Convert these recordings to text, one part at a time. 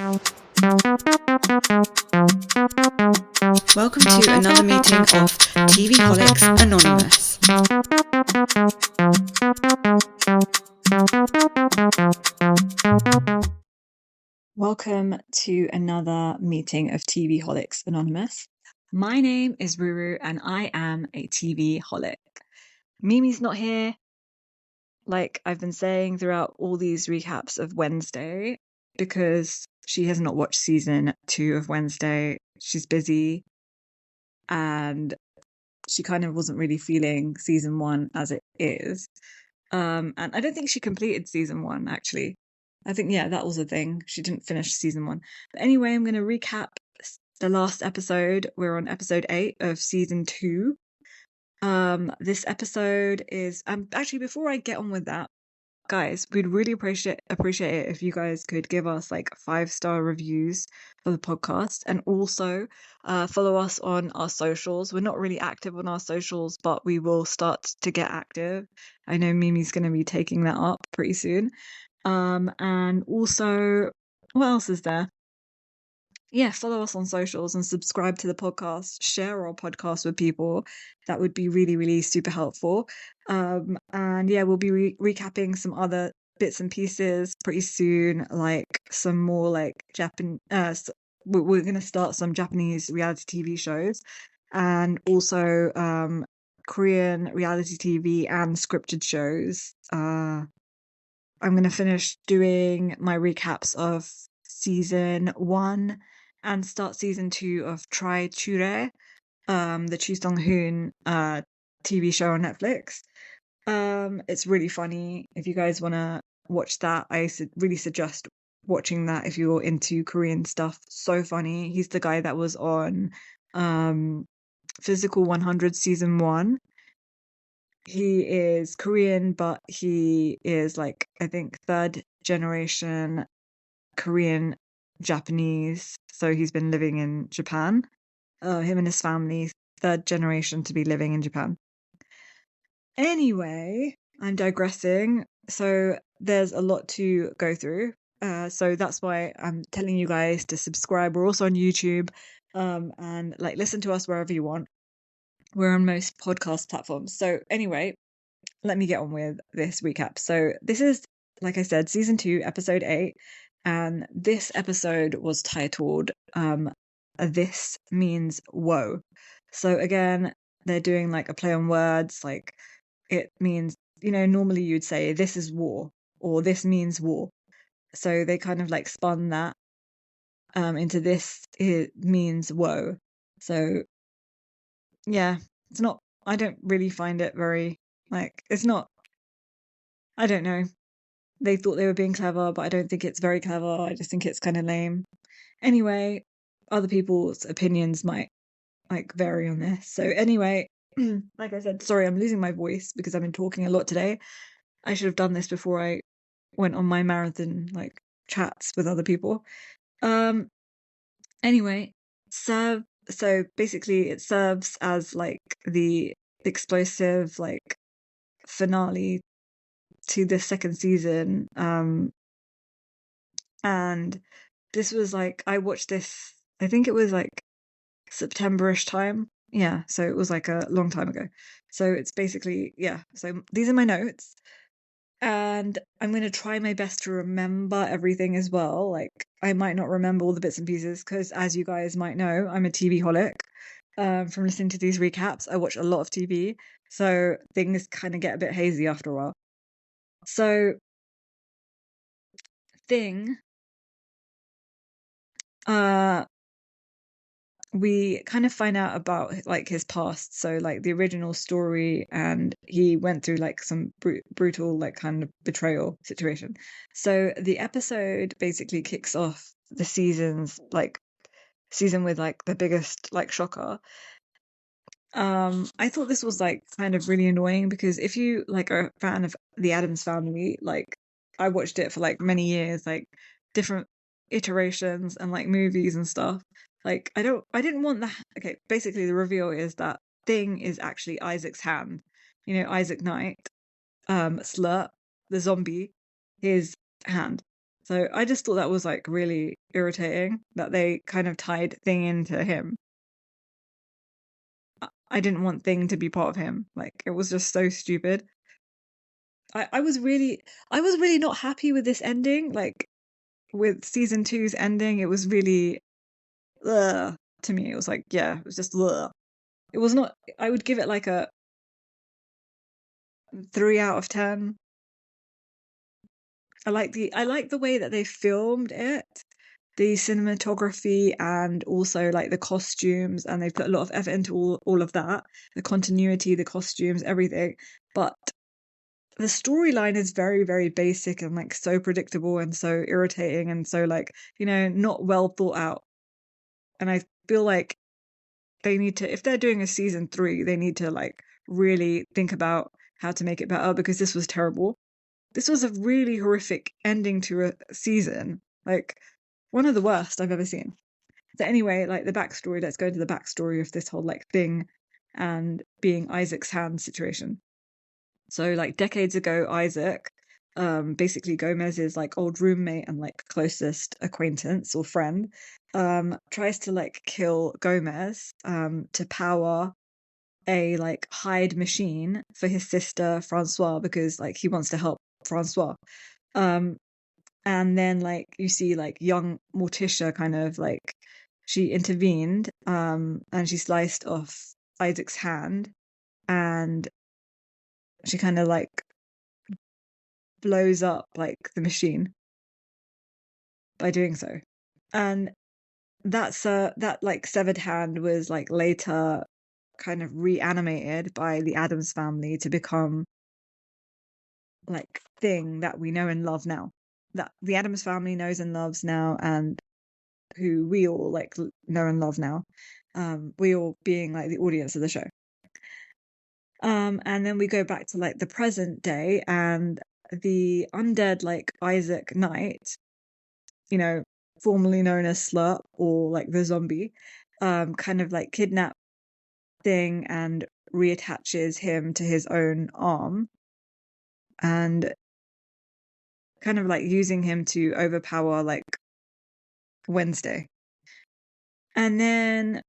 Welcome to another meeting of TV Holics Anonymous. Welcome to another meeting of TV Holics Anonymous. My name is Ruru and I am a TV holic. Mimi's not here, like I've been saying throughout all these recaps of Wednesday, because she has not watched season 2 of Wednesday. She's busy and she kind of wasn't really feeling season 1 as it is. And I don't think she completed season 1, actually. I think, yeah, that was the thing. She didn't finish season 1. But anyway, I'm going to recap the last episode. We're on episode 8 of season 2. This episode is actually, before I get on with that, guys, we'd really appreciate it if you guys could give us like 5-star reviews for the podcast, and also follow us on our socials. We're not really active on our socials, but we will start to get active. I know Mimi's going to be taking that up pretty soon. And also, what else is there? Yeah, follow us on socials and subscribe to the podcast. Share our podcast with people. That would be really, really super helpful. And yeah, we'll be recapping some other bits and pieces pretty soon, like some more like we're going to start some Japanese reality TV shows, and also Korean reality TV and scripted shows. I'm going to finish doing my recaps of season 1 and start season 2 of Try Chure, the Chu Sung-hoon TV show on Netflix. It's really funny. If you guys want to watch that, I really suggest watching that if you're into Korean stuff. So funny. He's the guy that was on Physical 100 season 1. He is Korean, but he is like, I think, 3rd generation Korean Japanese. So he's been living in Japan. Him and his family, 3rd generation to be living in Japan. Anyway, I'm digressing. So there's a lot to go through. So that's why I'm telling you guys to subscribe. We're also on YouTube, and like listen to us wherever you want. We're on most podcast platforms. So anyway, let me get on with this recap. So this is, like I said, season 2, episode 8, and this episode was titled This Means Woe. So again, they're doing like a play on words, like it means, normally you'd say this is war or this means war. So they kind of like spun that into this, it means woe. So yeah, it's not, I don't really find it very, like, it's not, I don't know. They thought they were being clever, but I don't think it's very clever. I just think it's kind of lame. Anyway, other people's opinions might like vary on this. So anyway, like I said, sorry, I'm losing my voice because I've been talking a lot today. I should have done this before I went on my marathon like chats with other people. Anyway, so basically it serves as like the explosive like finale to the 2nd season. And this was like, I watched this, I think it was like September-ish time. Yeah, so it was like a long time ago. So it's basically, yeah, so these are my notes. And I'm going to try my best to remember everything as well. Like, I might not remember all the bits and pieces because, as you guys might know, I'm a TV holic. From listening to these recaps, I watch a lot of TV. So things kind of get a bit hazy after a while. So, we kind of find out about like his past, so like the original story, and he went through like some brutal like kind of betrayal situation. So the episode basically kicks off the season with like the biggest like shocker. I thought this was like kind of really annoying because if you like are a fan of the Addams Family, like I watched it for like many years, like different iterations and like movies and stuff. Like I didn't want that. Okay, basically the reveal is that Thing is actually Isaac's hand. Isaac Knight, Slurp, the zombie, his hand. So I just thought that was like really irritating that they kind of tied Thing into him. I didn't want Thing to be part of him. Like it was just so stupid. I was really not happy with this ending. Like with season 2's ending, it was really to me. It was like, yeah, it was just it was not. I would give it like a 3 out of 10. I like the way that they filmed it, the cinematography, and also like the costumes, and they've put a lot of effort into all of that, the continuity, the costumes, everything. But the storyline is very, very basic and like so predictable and so irritating and so like, not well thought out. And I feel like they need to, if they're doing a season 3, they need to like really think about how to make it better, because this was terrible. This was a really horrific ending to a season, like one of the worst I've ever seen. So anyway, like the backstory, let's go into the backstory of this whole like Thing and being Isaac's hand situation. So like decades ago, Isaac, basically Gomez's like old roommate and like closest acquaintance or friend, tries to like kill Gomez, to power a like hide machine for his sister Francois, because like he wants to help Francois. Um, and then like you see like young Morticia kind of like she intervened, and she sliced off Isaac's hand, and she kind of like blows up like the machine by doing so. And that like severed hand was like later kind of reanimated by the Adams family to become like Thing that we know and love now. That the Adams family knows and loves now, and who we all like know and love now. We all being like the audience of the show. And then we go back to like the present day, and the undead like Isaac Knight, formerly known as Slurp or like the zombie, kind of like kidnap Thing and reattaches him to his own arm, and kind of like using him to overpower like Wednesday. And then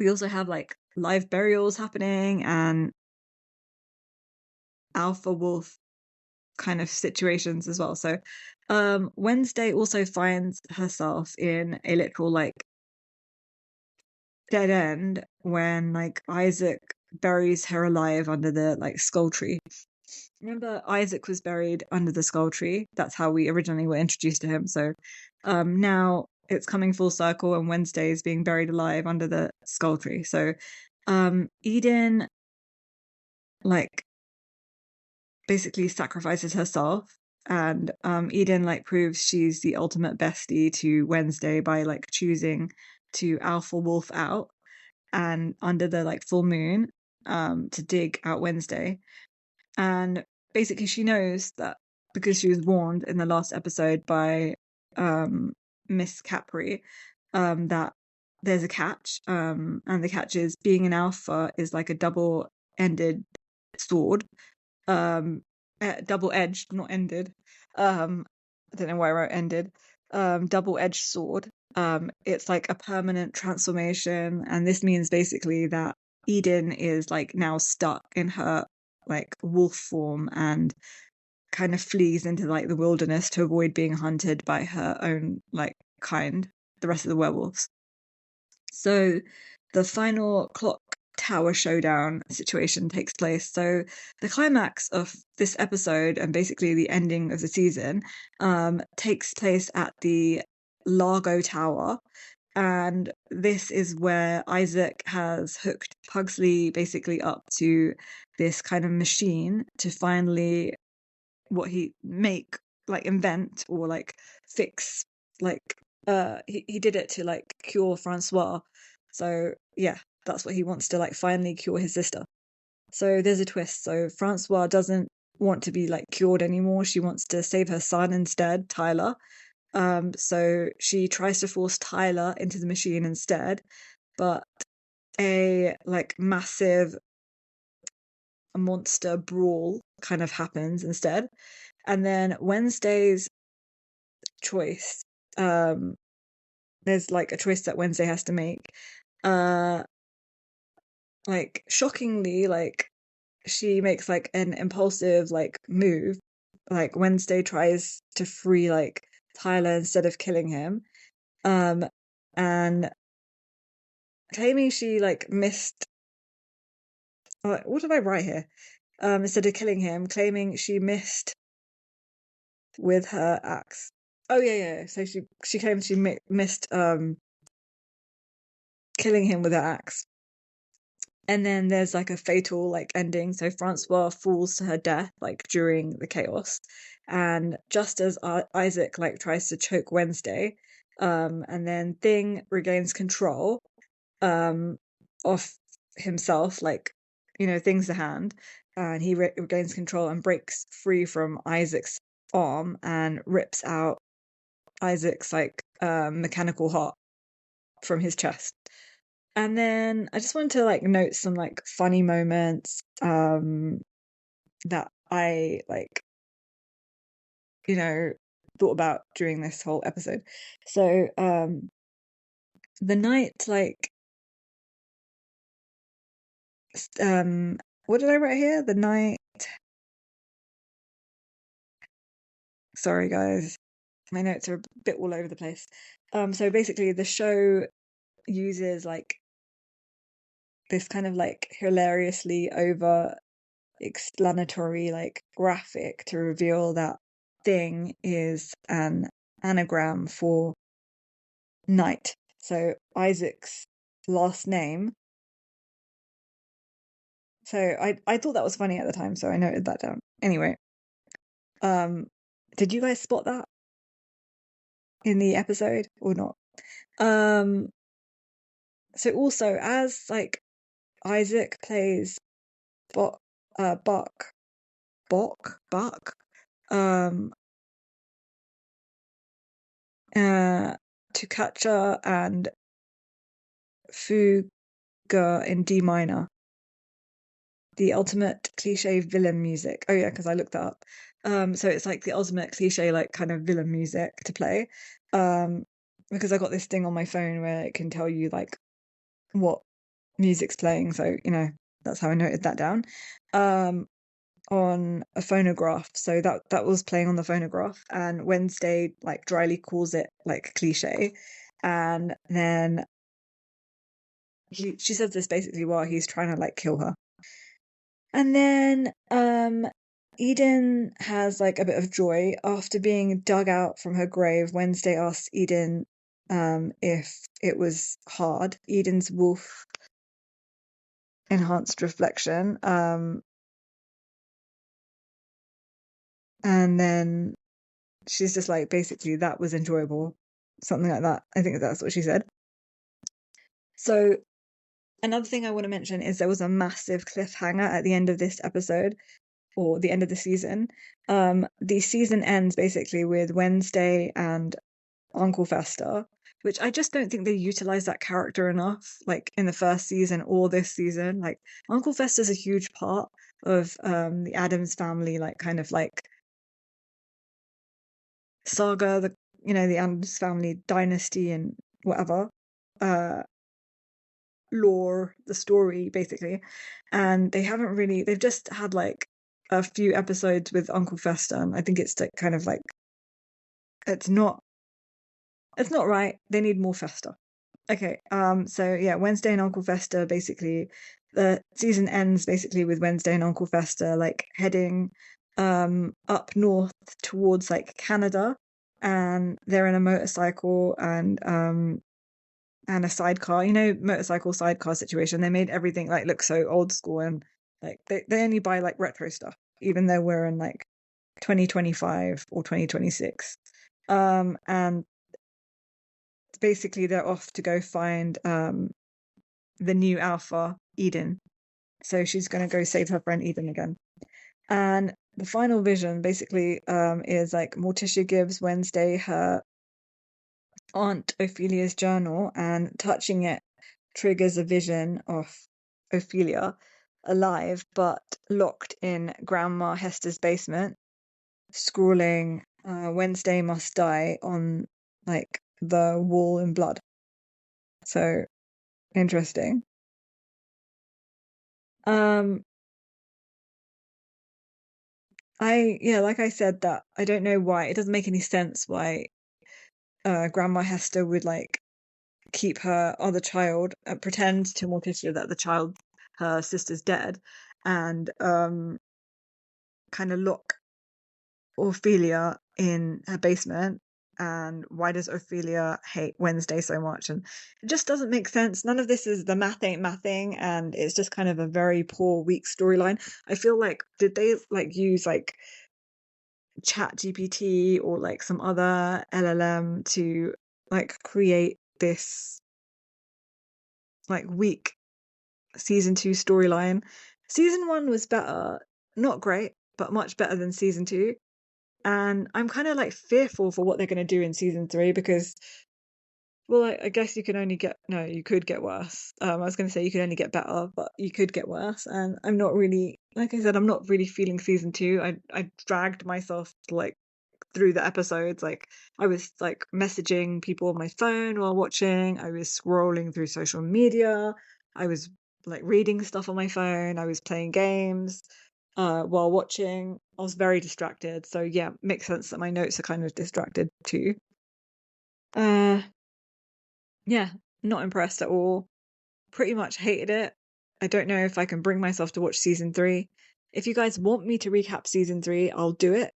we also have like live burials happening and alpha wolf kind of situations as well. So Wednesday also finds herself in a literal like dead end when like Isaac buries her alive under the like skull tree. Remember, Isaac was buried under the skull tree. That's how we originally were introduced to him. So now it's coming full circle, and Wednesday is being buried alive under the skull tree. So Eden like basically sacrifices herself, and Eden like proves she's the ultimate bestie to Wednesday by like choosing to alpha wolf out and under the like full moon, to dig out Wednesday. And basically she knows that, because she was warned in the last episode by Miss Capri, that there's a catch, and the catch is being an alpha is like a double-ended sword, double-edged, not ended. I don't know why I wrote ended. Double-edged sword. It's like a permanent transformation, and this means basically that Eden is like now stuck in her like wolf form and kind of flees into like the wilderness to avoid being hunted by her own like kind, the rest of the werewolves. So the final clock tower showdown situation takes place. So the climax of this episode, and basically the ending of the season, takes place at the Largo Tower. And this is where Isaac has hooked Pugsley basically up to this kind of machine to finally what he make like invent or like fix like he did it to like cure Francois. So yeah, that's what he wants to like finally cure his sister. So there's a twist. So Francois doesn't want to be like cured anymore. She wants to save her son instead, Tyler. So she tries to force Tyler into the machine instead, but a like massive monster brawl kind of happens instead. And then Wednesday's choice, there's like a choice that Wednesday has to make. Like shockingly, like she makes like an impulsive like move. Like Wednesday tries to free like Tyler instead of killing him. And claiming she like missed what did I write here? Instead of killing him, claiming she missed with her axe. Oh yeah. So she claims she missed killing him with her axe. And then there's like a fatal like ending. So Francois falls to her death like during the chaos, and just as Isaac like tries to choke Wednesday, and then Thing regains control of himself, like Thing's the hand, and he regains control and breaks free from Isaac's arm and rips out Isaac's like mechanical heart from his chest. And then I just wanted to like note some like funny moments that I like thought about during this whole episode. So the night like what did I write here? The night, sorry guys, my notes are a bit all over the place. So basically the show uses like this kind of like hilariously over explanatory like graphic to reveal that Thing is an anagram for night. So Isaac's last name. So I thought that was funny at the time, so I noted that down. Anyway, did you guys spot that in the episode or not? So also as like Isaac plays Buck, Tukacha and Fuga in D minor, the ultimate cliche villain music. Oh yeah, because I looked that up. So it's like the ultimate cliche, like kind of villain music to play. Because I got this thing on my phone where it can tell you like what music's playing. So that's how I noted that down. On a phonograph. So that was playing on the phonograph, and Wednesday like dryly calls it like cliche, and then she says this basically while he's trying to like kill her. And then Eden has like a bit of joy after being dug out from her grave. Wednesday asks Eden if it was hard. Eden's wolf enhanced reflection. And then she's just like, basically, that was enjoyable. Something like that. I think that's what she said. So another thing I want to mention is there was a massive cliffhanger at the end of this episode, or the end of the season. The season ends basically with Wednesday and Uncle Fester, which I just don't think they utilize that character enough, like in the first season or this season. Like Uncle Fester's a huge part of the Addams family, like kind of like saga, the Addams family dynasty and whatever, lore, the story basically. And they've just had like a few episodes with Uncle Fester, and I think it's kind of like it's not right. They need more Fester. Okay, so yeah, Wednesday and Uncle Fester, basically the season ends basically with Wednesday and Uncle Fester like heading up north towards like Canada, and they're in a motorcycle and a sidecar, motorcycle sidecar situation. They made everything like look so old school, and like they only buy like retro stuff, even though we're in like 2025 or 2026. And basically they're off to go find the new alpha, Eden. So she's going to go save her friend Eden again. And the final vision basically is like Morticia gives Wednesday her Aunt Ophelia's journal, and touching it triggers a vision of Ophelia alive but locked in Grandma Hester's basement. scrawling Wednesday must die on like the wall in blood. So interesting. Like I said, that I don't know why it doesn't make any sense why Grandma Hester would like keep her other child, pretend to Morticia that her sister's dead, and kind of lock Ophelia in her basement. And why does Ophelia hate Wednesday so much? And it just doesn't make sense. None of this is the math ain't mathing, and it's just kind of a very poor, weak storyline. I feel like did they like use like Chat GPT or like some other LLM to like create this like weak season 2 storyline? Season 1 was better, not great, but much better than season 2. And I'm kind of like fearful for what they're going to do in season 3 because, well, I guess you could get worse. I was going to say you could only get better, but you could get worse. And I'm not really, like I said, I'm not really feeling season 2. I dragged myself like through the episodes. Like I was like messaging people on my phone while watching. I was scrolling through social media. I was like reading stuff on my phone. I was playing games while watching. I was very distracted. So yeah, makes sense that my notes are kind of distracted too. Uh yeah, not impressed at all. Pretty much hated it. I don't know if I can bring myself to watch season 3. If you guys want me to recap season 3, I'll do it.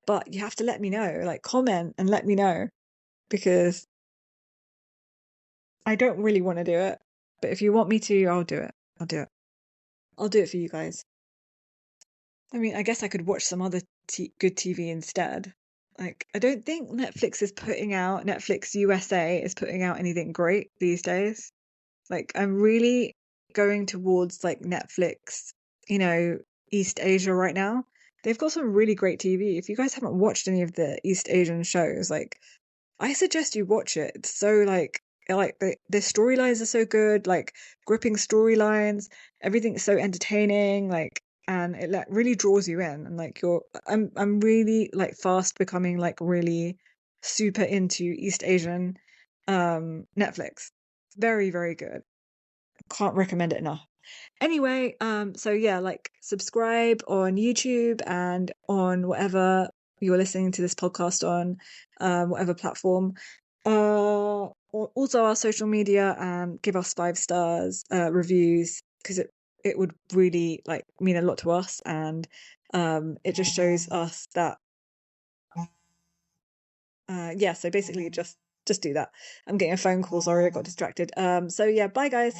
But you have to let me know, like comment and let me know, because I don't really want to do it. But if you want me to, I'll do it. I'll do it. I'll do it for you guys. I mean, I guess I could watch some other good TV instead. Like, I don't think Netflix USA is putting out anything great these days. Like, I'm really going towards like Netflix, East Asia right now. They've got some really great TV. If you guys haven't watched any of the East Asian shows, like, I suggest you watch it. It's so like the storylines are so good, like gripping storylines. Everything's so entertaining, like, and it like really draws you in. And like I'm really like fast becoming like really super into East Asian Netflix. Very, very good. Can't recommend it enough. Anyway, so yeah, like subscribe on YouTube and on whatever you're listening to this podcast on, whatever platform. Also our social media, give us 5 stars, reviews, because it would really like mean a lot to us, and it just shows us that yeah, so basically just do that. I'm getting a phone call, sorry, I got distracted. So yeah, bye guys.